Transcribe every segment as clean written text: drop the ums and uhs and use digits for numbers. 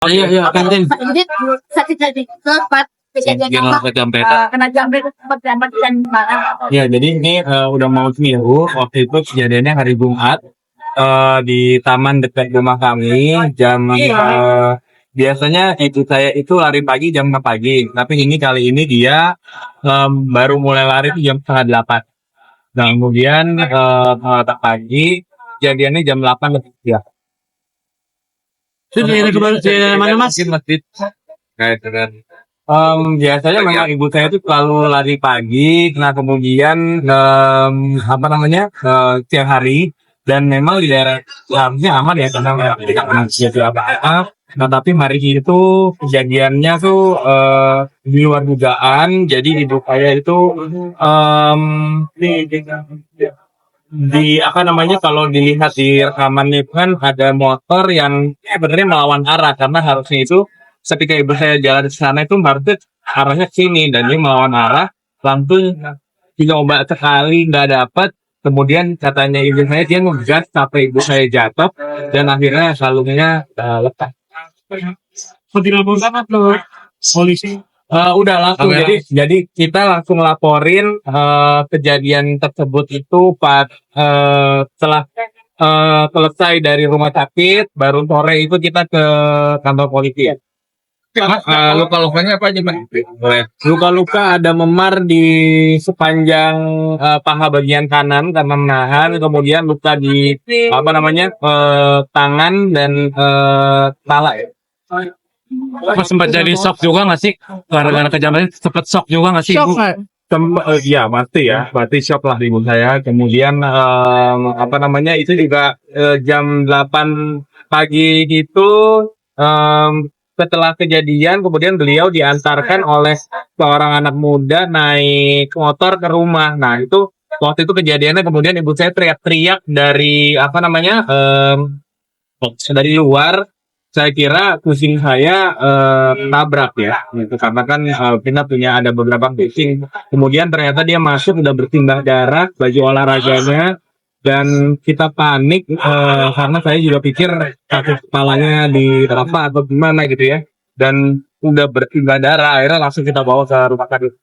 Iya, iya, kantin. Jadi sakit-sakit tempat kejadian Yang apa? jambret. Kena jambret sempat jambret dan marah. Ya, jadi ini udah mau seminggu. Waktu itu kejadiannya hari Jumat di taman dekat rumah kami. Biasanya ibu saya itu lari pagi jam 6 pagi, tapi kali ini dia baru mulai lari itu jam setengah 8. Nah, kemudian tak pagi, kejadiannya jam 8 lebih ya. Itu di mana Mas? Masjid. Kayak dengan biasanya memang ibu saya itu selalu lari pagi, nah kemudian siang hari, dan memang di daerah harusnya aman ya karena tidak pernah terjadi apa-apa. Nah tapi hari itu kejadiannya tuh di luar dugaan. Jadi ibu saya itu kalau dilihat di rekaman itu kan ada motor yang sebenarnya melawan arah, karena harusnya itu ketika ibu saya jalan ke sana itu harusnya arahnya ke sini, dan dia melawan arah, langsung coba sekali nggak dapat. Kemudian katanya ibu saya dia ngegas sampai ibu saya jatuh, dan akhirnya kalungnya lepas. Dilaporkan atau polisi? Udah langsung. Jadi kita langsung laporin kejadian tersebut itu setelah selesai dari rumah sakit, baru sore itu kita ke kantor polisi. Luka-lukanya apa aja, Pak? Luka-luka ada memar di sepanjang paha bagian kanan karena menahan, kemudian luka di tangan dan kepala ya. Apa sempat jadi shock juga nggak sih? Gara-gara kejadian sempat shock juga nggak sih Ibu? Ya pasti shock lah ibu saya. Kemudian itu juga jam 8 pagi itu setelah kejadian, kemudian beliau diantarkan oleh seorang anak muda naik motor ke rumah. Nah itu waktu itu kejadiannya, kemudian ibu saya teriak-teriak dari dari luar. Saya kira kucing saya nabrak ya, gitu. Karena kan kita ada beberapa kucing. Kemudian ternyata dia masuk udah bersimbah darah baju olahraganya, dan kita panik karena saya juga pikir kaki kepalanya apa atau gimana gitu ya, dan udah bersimbah darah. Akhirnya langsung kita bawa ke rumah sakit.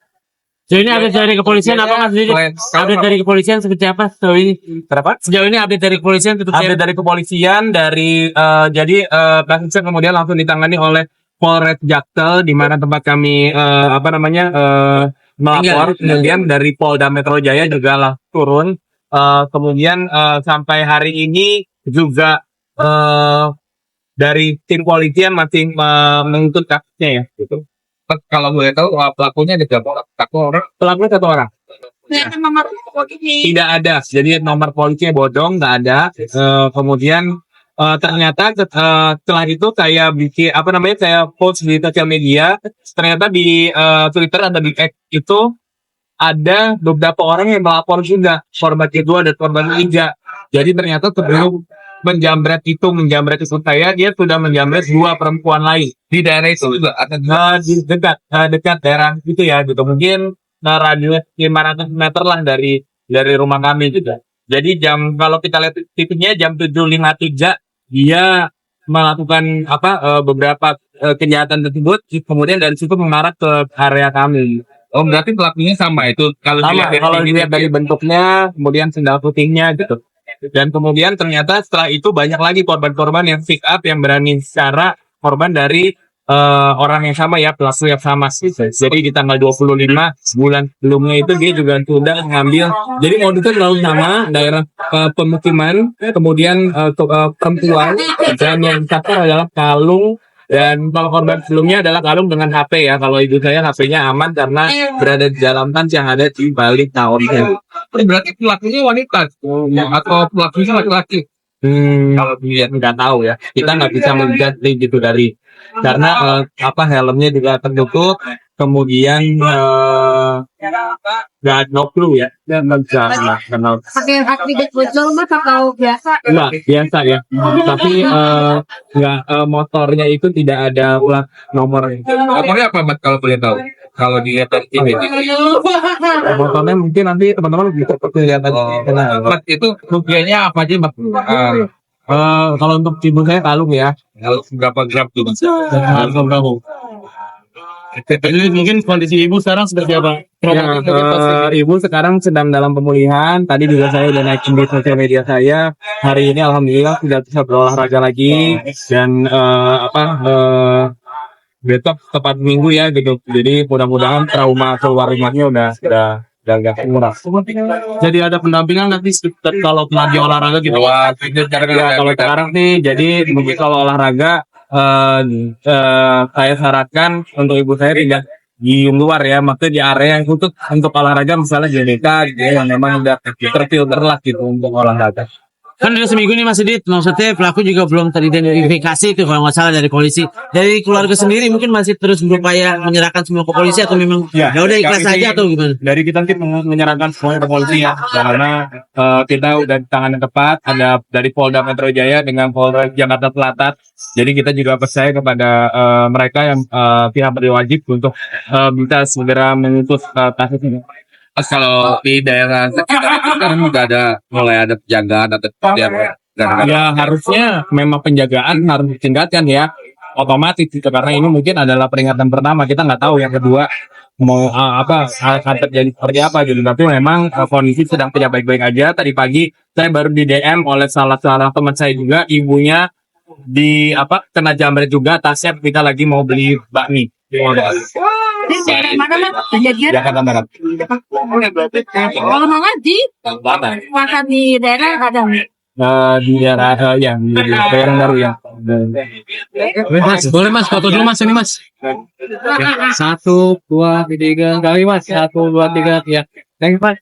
Sejauh ini update dari kepolisian apa Mas Didi? Update dari kepolisian seperti apa sejauh ini? Kenapa? Sejauh ini update dari kepolisian kasusnya kemudian langsung ditangani oleh Polres Jaksel, di mana tempat kami melapor. Kemudian dari Polda Metro Jaya juga lah turun. Kemudian sampai hari ini juga dari tim polisian masih menuntut kasusnya ya, gitu. Kalau boleh tahu pelakunya ada berapa orang? Pelakunya satu orang. Tidak ada. Jadi nomor polisinya bodong, nggak ada. Kemudian ternyata setelah itu saya bikin saya post di sosial media. Ternyata di Twitter atau di X itu ada beberapa orang yang melapor juga, korban kedua dan korban ketiga. Jadi ternyata sebelum menjamret itu saya, dia sudah menjamret 2 perempuan lain di daerah itu juga, di dekat daerah itu ya, gitu. Mungkin radius 500 meter lah dari rumah kami juga. Jadi kalau kita lihat titiknya jam 7.53 dia melakukan beberapa kejahatan tersebut, kemudian dari situ mengarah ke area kami. Oh, berarti pelakunya sama itu Kalau dilihat dari bentuknya, kemudian sendal putihnya gitu. Dan kemudian ternyata setelah itu banyak lagi korban-korban yang pick up yang berani secara korban dari orang yang sama ya, pelaku yang sama. Jadi di tanggal 25 bulan sebelumnya itu dia juga sudah mengambil. Jadi modusnya selalu sama, daerah pemukiman, kemudian perempuan, dan yang satu adalah kalung. Dan kalau korban sebelumnya adalah kalung dengan HP ya. Kalau ibu saya HP-nya aman karena berada di dalam tas yang ada di balik tahunnya. Berarti pelakunya wanita atau pelakunya laki-laki? Kalau dilihat nggak tahu ya. Kita nggak bisa melihat gitu karena helmnya juga tertutup. Kemudian nggak ada no clue ya. Nggak bisa kenal. Pakai hak tiket bocor mas atau biasa? Enggak, biasa ya. Tapi motornya itu tidak ada plat nomor. Nomornya apa, Mat, kalau boleh tahu? Kalau dilihat dari TV. Motornya mungkin nanti teman-teman bisa lihat aja. Mat, itu rugianya apa aja, Mat? Kalau untuk ibu saya kalung ya. Kalau berapa gram tuh Mas? Jadi mungkin kondisi ibu sekarang seperti apa? Ya, ibu sekarang sedang dalam pemulihan. Tadi juga saya udah naikin di sosial media saya. Hari ini alhamdulillah sudah bisa berolahraga lagi dan besok tepat minggu ya gitu. Jadi mudah-mudahan trauma keluar rumahnya udah agak murah. Jadi ada pendampingan nanti kalau lagi olahraga gitu. Wah, itu cara Ya, kalau sekarang sih jadi mungkin kalau olahraga saya sarankan untuk ibu saya tidak di luar ya, maksudnya di area yang khusus untuk olahraga misalnya GBK gitu ya, yang memang udah terfilter lah gitu untuk olahraga. Kan udah seminggu nih Mas Didit, maksudnya pelaku juga belum teridentifikasi itu kalau nggak salah dari polisi. Dari keluarga sendiri mungkin masih terus berupaya menyerahkan semua ke polisi atau memang Ya, ya udah ikhlas kami aja atau gimana? Dari kita sih menyerahkan semuanya ke polisi ya, karena kita udah di tangan yang tepat, ada dari Polda Metro Jaya dengan Polres Jakarta Selatan. Jadi kita juga percaya kepada mereka yang pihak berwajib untuk bisa segera mengusut kasus ini. Mas, kalau di daerah sekitar itu kan udah mulai ada penjagaan atau seperti apa? Ya harusnya memang penjagaan harus ditingkatkan ya, otomatis gitu, karena ini mungkin adalah peringatan pertama, kita nggak tahu yang kedua mau akan terjadi seperti apa gitu. Tapi memang kondisi sedang tidak baik-baik aja. Tadi pagi saya baru di DM oleh salah teman saya juga, ibunya kena jamret juga, tasnya kita lagi mau beli bakmi. Di daerah mana mas? Kejadian? Jakarta Barat. Kalau mau ngaji, makan di daerah ada. Di daerah di daerah baru ya. Mas, boleh Mas foto dulu Mas ini Mas. 1, 2, 3 kali Mas, 1, 2, 3 ya. Thank you Mas.